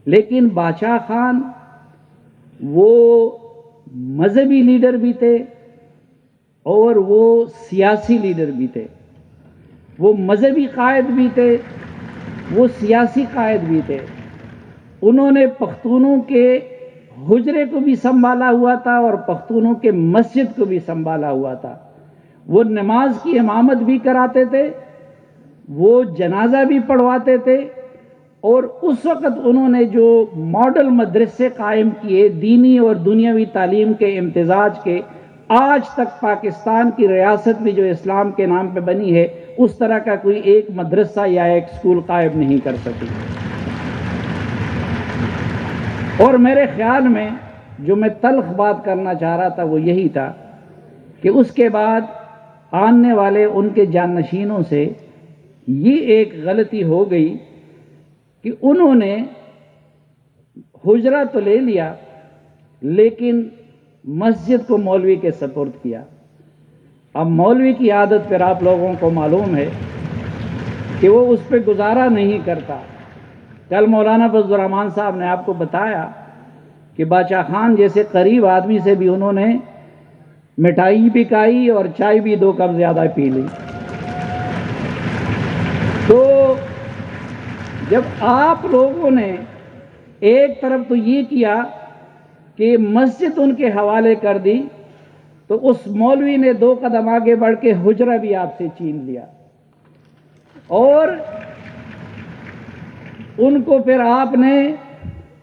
لیکن بادشاہ خان وہ مذہبی لیڈر بھی تھے اور وہ سیاسی لیڈر بھی تھے. وہ مذہبی قائد بھی تھے, وہ سیاسی قائد بھی تھے. انہوں نے پختونوں کے حجرے کو بھی سنبھالا ہوا تھا اور پختونوں کے مسجد کو بھی سنبھالا ہوا تھا. وہ نماز کی امامت بھی کراتے تھے, وہ جنازہ بھی پڑھواتے تھے, اور اس وقت انہوں نے جو ماڈل مدرسے قائم کیے دینی اور دنیاوی تعلیم کے امتزاج کے, آج تک پاکستان کی ریاست میں جو اسلام کے نام پہ بنی ہے اس طرح کا کوئی ایک مدرسہ یا ایک اسکول قائم نہیں کر سکی. اور میرے خیال میں جو میں تلخ بات کرنا چاہ رہا تھا وہ یہی تھا کہ اس کے بعد آنے والے ان کے جانشینوں سے یہ ایک غلطی ہو گئی کہ انہوں نے حجرہ تو لے لیا لیکن مسجد کو مولوی کے سپرد کیا. اب مولوی کی عادت پھر آپ لوگوں کو معلوم ہے کہ وہ اس پہ گزارا نہیں کرتا. کل مولانا فضل الرحمان صاحب نے آپ کو بتایا کہ بادشاہ خان جیسے قریب آدمی سے بھی انہوں نے مٹھائی بھی کھائی اور چائے بھی 2 کپ زیادہ پی لی. تو جب آپ لوگوں نے ایک طرف تو یہ کیا کہ مسجد ان کے حوالے کر دی, تو اس مولوی نے 2 قدم آگے بڑھ کے حجرہ بھی آپ سے چھین لیا, اور ان کو پھر آپ نے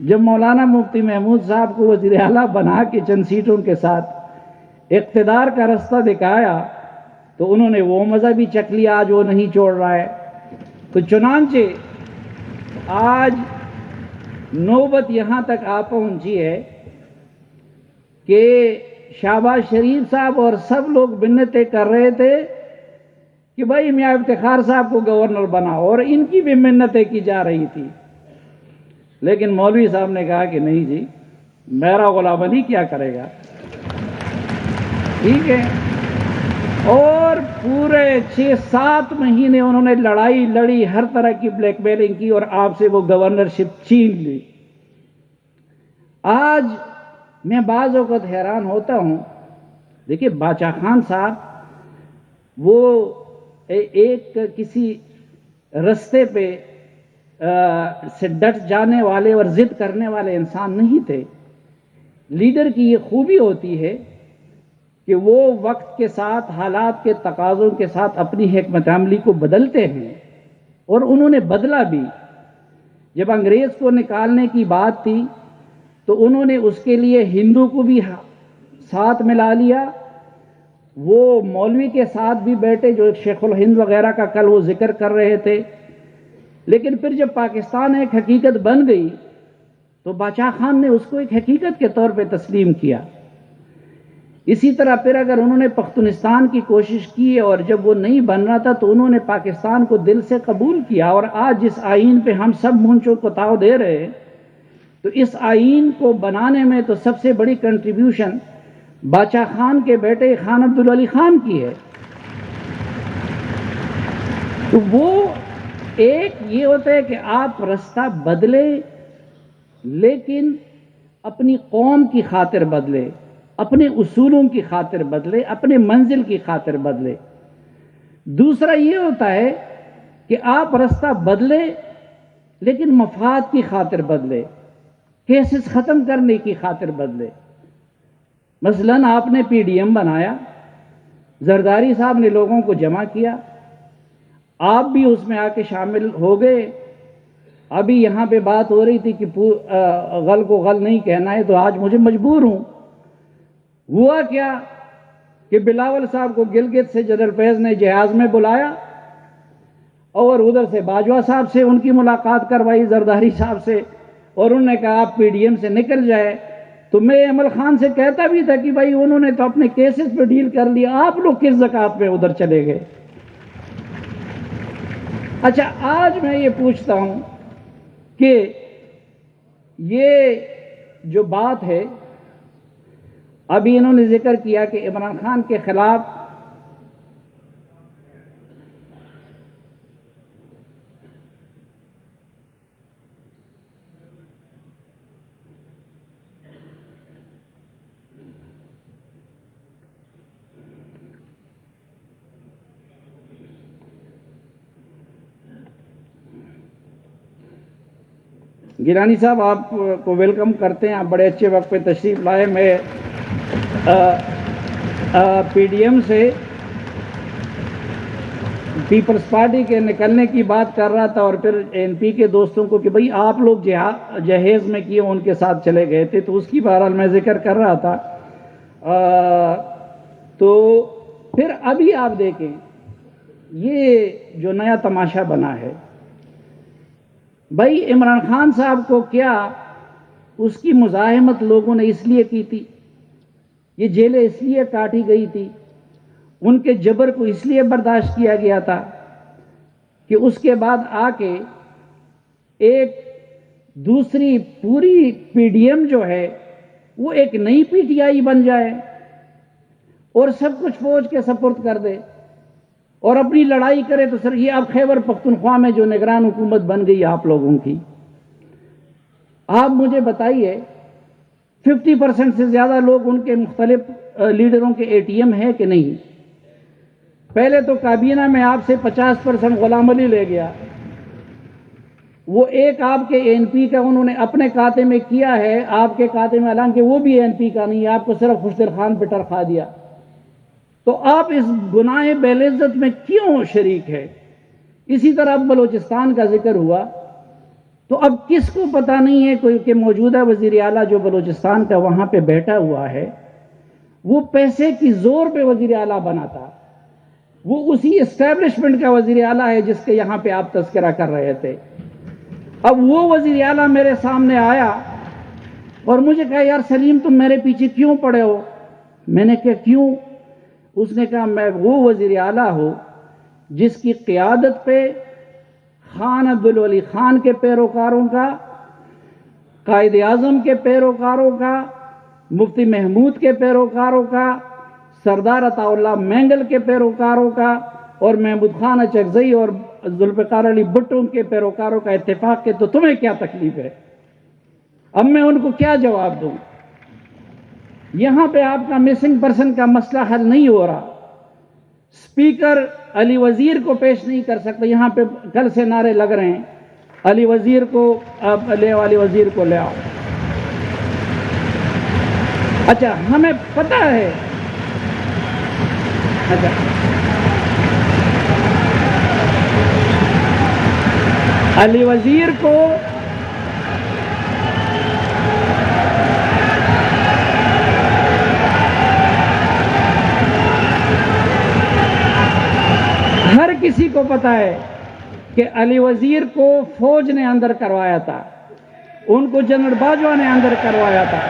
جب مولانا مفتی محمود صاحب کو وزیر اعلیٰ بنا کے چند سیٹوں کے ساتھ اقتدار کا رستہ دکھایا تو انہوں نے وہ مزہ بھی چکھ لیا, آج وہ نہیں چھوڑ رہا ہے. تو چنانچہ آج نوبت یہاں تک آ پہنچی ہے کہ شہباز شریف صاحب اور سب لوگ منتیں کر رہے تھے کہ بھائی میاں افتخار صاحب کو گورنر بنا, اور ان کی بھی منتیں کی جا رہی تھی. لیکن مولوی صاحب نے کہا کہ نہیں جی, میرا غلام علی کیا کرے گا, ٹھیک ہے. اور پورے 6-7 مہینے انہوں نے لڑائی لڑی, ہر طرح کی بلیک میلنگ کی, اور آپ سے وہ گورنرشپ چھین لی. آج میں بعض اوقات حیران ہوتا ہوں. دیکھیے بادشاہ خان صاحب وہ ایک کسی رستے پہ سے ڈٹ جانے والے اور ضد کرنے والے انسان نہیں تھے. لیڈر کی یہ خوبی ہوتی ہے کہ وہ وقت کے ساتھ حالات کے تقاضوں کے ساتھ اپنی حکمت عملی کو بدلتے ہیں, اور انہوں نے بدلا بھی. جب انگریز کو نکالنے کی بات تھی تو انہوں نے اس کے لیے ہندو کو بھی ساتھ ملا لیا, وہ مولوی کے ساتھ بھی بیٹھے جو شیخ الہند وغیرہ کا کل وہ ذکر کر رہے تھے. لیکن پھر جب پاکستان ایک حقیقت بن گئی تو بادشاہ خان نے اس کو ایک حقیقت کے طور پہ تسلیم کیا. اسی طرح پھر اگر انہوں نے پختونستان کی کوشش کی اور جب وہ نہیں بن رہا تھا تو انہوں نے پاکستان کو دل سے قبول کیا, اور آج جس آئین پہ ہم سب مونچوں کو تاؤ دے رہے ہیں تو اس آئین کو بنانے میں تو سب سے بڑی کنٹریبیوشن بادشاہ خان کے بیٹے خان عبدالولی خان کی ہے. تو وہ ایک یہ ہوتا ہے کہ آپ رستہ بدلے لیکن اپنی قوم کی خاطر بدلے, اپنے اصولوں کی خاطر بدلے, اپنے منزل کی خاطر بدلے. دوسرا یہ ہوتا ہے کہ آپ رستہ بدلے لیکن مفاد کی خاطر بدلے, کیسز ختم کرنے کی خاطر بدلے. مثلاً آپ نے پی ڈی ایم بنایا, زرداری صاحب نے لوگوں کو جمع کیا, آپ بھی اس میں آ کے شامل ہو گئے. ابھی یہاں پہ بات ہو رہی تھی کہ غل کو غل نہیں کہنا ہے, تو آج مجھے مجبور ہوں. ہوا کیا کہ بلاول صاحب کو گلگت سے جنرل فیض نے جہاز میں بلایا اور ادھر سے باجوہ صاحب سے ان کی ملاقات کروائی, زرداری صاحب سے, اور انہوں نے کہا آپ پی ڈی ایم سے نکل جائے. تو میں عمل خان سے کہتا بھی تھا کہ بھائی انہوں نے تو اپنے کیسز پہ ڈیل کر لیا, آپ لوگ کس زکات پہ ادھر چلے گئے. اچھا آج میں یہ پوچھتا ہوں کہ یہ جو بات ہے ابھی انہوں نے ذکر کیا کہ عمران خان کے خلاف گیلانی صاحب آپ کو ویلکم کرتے ہیں, آپ بڑے اچھے وقت پہ تشریف لائے. میں پی ڈی ایم سے پیپلز پارٹی کے نکلنے کی بات کر رہا تھا, اور پھر این پی کے دوستوں کو کہ بھئی آپ لوگ جہیز میں کیے ان کے ساتھ چلے گئے تھے, تو اس کی بہرحال میں ذکر کر رہا تھا. تو پھر ابھی آپ دیکھیں یہ جو نیا تماشا بنا ہے, بھائی عمران خان صاحب کو کیا اس کی مزاحمت لوگوں نے اس لیے کی تھی, یہ جیلیں اس لیے کاٹی گئی تھی, ان کے جبر کو اس لیے برداشت کیا گیا تھا کہ اس کے بعد آ کے ایک دوسری پوری پی ڈی ایم جو ہے وہ ایک نئی پی ٹی آئی بن جائے اور سب کچھ فوج کے سپرد کر دے اور اپنی لڑائی کرے. تو سر یہ اب خیبر پختونخوا میں جو نگران حکومت بن گئی آپ لوگوں کی, آپ مجھے بتائیے 50% سے زیادہ لوگ ان کے مختلف لیڈروں کے اے ٹی ایم ہے کہ نہیں؟ پہلے تو کابینہ میں آپ سے 50% غلام علی لے گیا, وہ ایک آپ کے این پی کا انہوں نے اپنے کھاتے میں کیا ہے, آپ کے کھاتے میں, حالانکہ وہ بھی این پی کا نہیں ہے, آپ کو صرف خوشدل خان پہ ٹرفا دیا. تو آپ اس گناہ بے عزت میں کیوں شریک ہے؟ اسی طرح اب بلوچستان کا ذکر ہوا, تو اب کس کو پتا نہیں ہے کوئی کہ موجودہ وزیر اعلیٰ جو بلوچستان کا وہاں پہ بیٹھا ہوا ہے وہ پیسے کی زور پہ وزیر اعلیٰ بنا تھا, وہ اسی اسٹیبلشمنٹ کا وزیر اعلیٰ ہے جس کے یہاں پہ آپ تذکرہ کر رہے تھے. اب وہ وزیر اعلیٰ میرے سامنے آیا اور مجھے کہا یار سلیم تم میرے پیچھے کیوں پڑے ہو؟ میں نے کہا کیوں؟ اس نے کہا میں وہ وزیر اعلیٰ ہوں جس کی قیادت پہ خان عبدالولی خان کے پیروکاروں کا, قائد اعظم کے پیروکاروں کا, مفتی محمود کے پیروکاروں کا, سردار عطا اللہ مینگل کے پیروکاروں کا, اور محمود خان اچکزئی اور ذوالفقار علی بھٹو کے پیروکاروں کا اتفاق کے. تو تمہیں کیا تکلیف ہے؟ اب میں ان کو کیا جواب دوں؟ یہاں پہ آپ کا مسنگ پرسن کا مسئلہ حل نہیں ہو رہا, اسپیکر علی وزیر کو پیش نہیں کر سکتے. یہاں پہ کل سے نعرے لگ رہے ہیں علی وزیر کو اب لے آؤ, علی وزیر کو لے آؤ. اچھا ہمیں پتہ ہے, اچھا علی وزیر کو ہر کسی کو پتا ہے کہ علی وزیر کو فوج نے اندر کروایا تھا, ان کو جنرل باجوہ نے اندر کروایا تھا,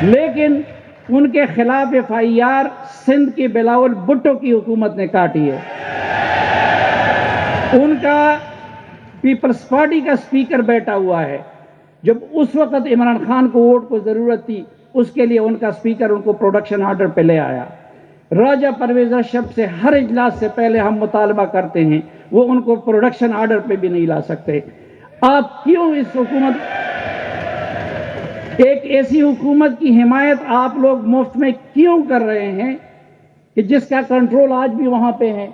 لیکن ان کے خلاف ایف آئی آر سندھ کی بلاول بھٹو کی حکومت نے کاٹی ہے. ان کا پیپلز پارٹی کا اسپیکر بیٹھا ہوا ہے, جب اس وقت عمران خان کو ووٹ کو ضرورت تھی اس کے لیے ان کا اسپیکر ان کو پروڈکشن آرڈر پہ لے آیا. راجہ پرویز اشرف سے ہر اجلاس سے پہلے ہم مطالبہ کرتے ہیں, وہ ان کو پروڈکشن آرڈر پہ بھی نہیں لا سکتے. آپ کیوں اس حکومت, ایک ایسی حکومت کی حمایت آپ لوگ مفت میں کیوں کر رہے ہیں کہ جس کا کنٹرول آج بھی وہاں پہ ہے,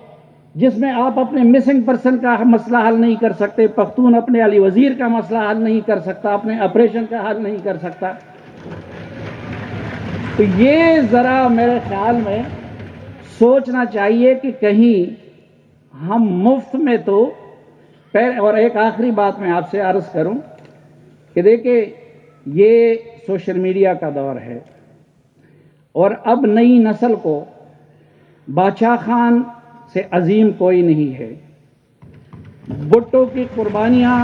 جس میں آپ اپنے مسنگ پرسن کا مسئلہ حل نہیں کر سکتے, پختون اپنے علی وزیر کا مسئلہ حل نہیں کر سکتا, اپنے آپریشن کا حل نہیں کر سکتا. تو یہ ذرا میرے خیال میں سوچنا چاہیے کہ کہیں ہم مفت میں تو. اور ایک آخری بات میں آپ سے عرض کروں کہ دیکھیں یہ سوشل میڈیا کا دور ہے, اور اب نئی نسل کو باچا خان سے عظیم کوئی نہیں ہے. بھٹو کی قربانیاں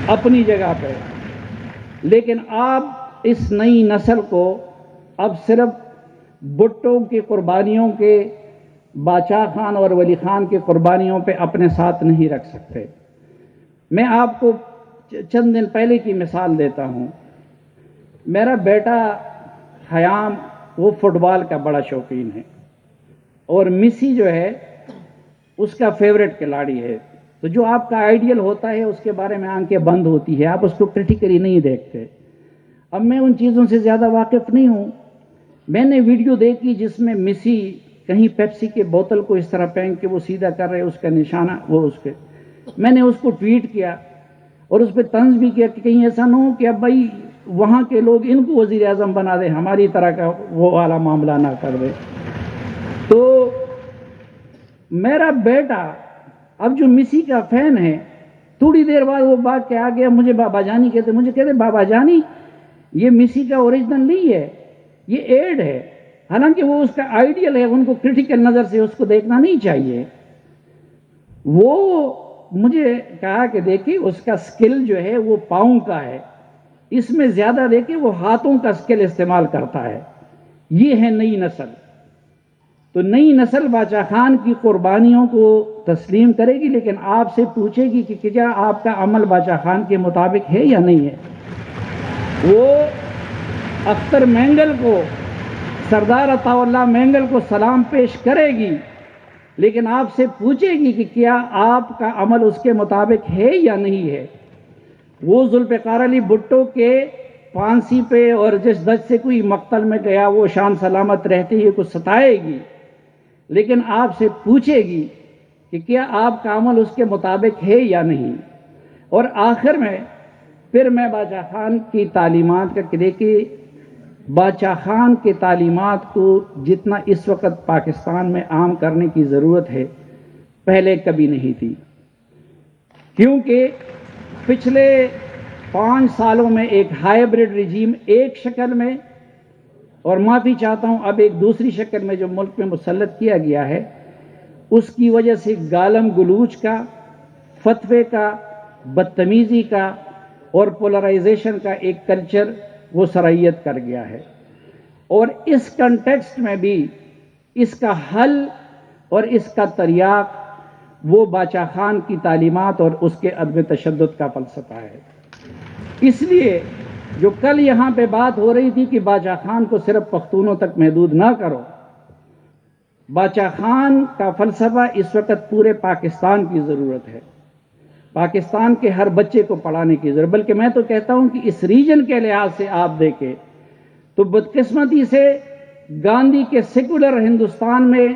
اپنی جگہ پہ, لیکن آپ اس نئی نسل کو اب صرف بھٹو کی قربانیوں کے, باچا خان اور ولی خان کی قربانیوں پہ اپنے ساتھ نہیں رکھ سکتے. میں آپ کو چند دن پہلے کی مثال دیتا ہوں. میرا بیٹا حیام وہ فٹ بال کا بڑا شوقین ہے, اور مسی جو ہے اس کا فیوریٹ کھلاڑی ہے. تو جو آپ کا آئیڈیل ہوتا ہے اس کے بارے میں آنکھیں بند ہوتی ہے, آپ اس کو کرٹیکلی نہیں دیکھتے. اب میں ان چیزوں سے زیادہ واقف نہیں ہوں. میں نے ویڈیو دیکھی جس میں مسی کہیں پیپسی کے بوتل کو اس طرح پھینک کے وہ سیدھا کر رہے, اس کا نشانہ وہ اس کے, میں نے اس کو ٹویٹ کیا. اور اس پہ طنز بھی کیا کہ کہیں ایسا نہ ہو کہ اب بھائی وہاں کے لوگ ان کو وزیر اعظم بنا دیں، ہماری طرح کا وہ والا معاملہ نہ کر دے۔ تو میرا بیٹا اب جو مسی کا فین ہے، تھوڑی دیر بعد وہ بات کے آ گیا، مجھے بابا جانی کہتے، مجھے کہتے بابا جانی یہ مسی کا اوریجنل نہیں ہے، یہ ایڈ ہے، حالانکہ وہ اس کا آئیڈیل ہے، ان کو کرٹیکل نظر سے اس کو دیکھنا نہیں چاہیے۔ وہ مجھے کہا کہ دیکھیں اس کا سکل جو ہے وہ پاؤں کا ہے، اس میں زیادہ دیکھیں وہ ہاتھوں کا سکل استعمال کرتا ہے، یہ ہے نئی نسل۔ تو نئی نسل باچا خان کی قربانیوں کو تسلیم کرے گی، لیکن آپ سے پوچھے گی کہ کیا آپ کا عمل باچا خان کے مطابق ہے یا نہیں ہے۔ وہ اختر مینگل کو، سردار عطا اللہ مینگل کو سلام پیش کرے گی، لیکن آپ سے پوچھے گی کہ کیا آپ کا عمل اس کے مطابق ہے یا نہیں ہے۔ وہ ذوالفقار علی بھٹو کے پھانسی پہ اور جس دج سے کوئی مقتل میں گیا وہ شان سلامت رہتے ہی کچھ ستائے گی، لیکن آپ سے پوچھے گی کہ کیا آپ کا عمل اس کے مطابق ہے یا نہیں۔ اور آخر میں پھر میں باچا خان کی تعلیمات کا کہ دیکھیے باچا خان کے تعلیمات کو جتنا اس وقت پاکستان میں عام کرنے کی ضرورت ہے پہلے کبھی نہیں تھی، کیونکہ پچھلے 5 سالوں میں ایک ہائیبرڈ رجیم ایک شکل میں، اور معافی چاہتا ہوں اب ایک دوسری شکل میں جو ملک میں مسلط کیا گیا ہے، اس کی وجہ سے گالم گلوچ کا، فتوے کا، بدتمیزی کا اور پولرائزیشن کا ایک کلچر وہ سرائیت کر گیا ہے۔ اور اس کنٹیکسٹ میں بھی اس کا حل اور اس کا تریاق وہ باچا خان کی تعلیمات اور اس کے عدم تشدد کا فلسفہ ہے۔ اس لیے جو کل یہاں پہ بات ہو رہی تھی کہ باچا خان کو صرف پختونوں تک محدود نہ کرو، باچا خان کا فلسفہ اس وقت پورے پاکستان کی ضرورت ہے، پاکستان کے ہر بچے کو پڑھانے کی ضرورت، بلکہ میں تو کہتا ہوں کہ اس ریجن کے لحاظ سے آپ دیکھیں تو بدقسمتی سے گاندھی کے سیکولر ہندوستان میں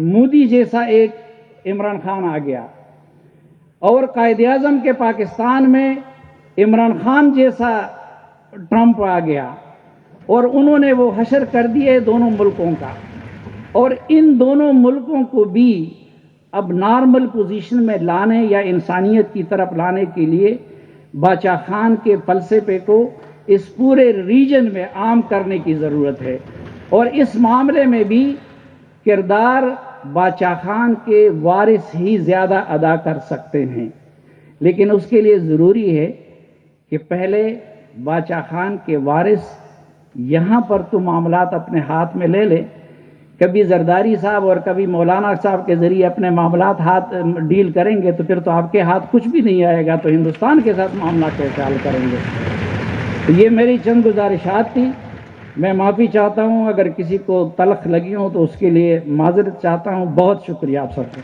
مودی جیسا ایک عمران خان آ گیا، اور قائد اعظم کے پاکستان میں عمران خان جیسا ٹرمپ آ گیا، اور انہوں نے وہ حشر کر دیے دونوں ملکوں کا۔ اور ان دونوں ملکوں کو بھی اب نارمل پوزیشن میں لانے یا انسانیت کی طرف لانے کے لیے باچا خان کے فلسفے کو اس پورے ریجن میں عام کرنے کی ضرورت ہے، اور اس معاملے میں بھی کردار باچا خان کے وارث ہی زیادہ ادا کر سکتے ہیں، لیکن اس کے لیے ضروری ہے کہ پہلے باچا خان کے وارث یہاں پر تو معاملات اپنے ہاتھ میں لے لے، کبھی زرداری صاحب اور کبھی مولانا صاحب کے ذریعے اپنے معاملات ہاتھ ڈیل کریں گے تو پھر تو آپ کے ہاتھ کچھ بھی نہیں آئے گا، تو ہندوستان کے ساتھ معاملہ کیسے حل کریں گے۔ تو یہ میری چند گزارشات تھی، میں معافی چاہتا ہوں اگر کسی کو تلخ لگی ہوں تو اس کے لیے معذرت چاہتا ہوں۔ بہت شکریہ آپ سب کا۔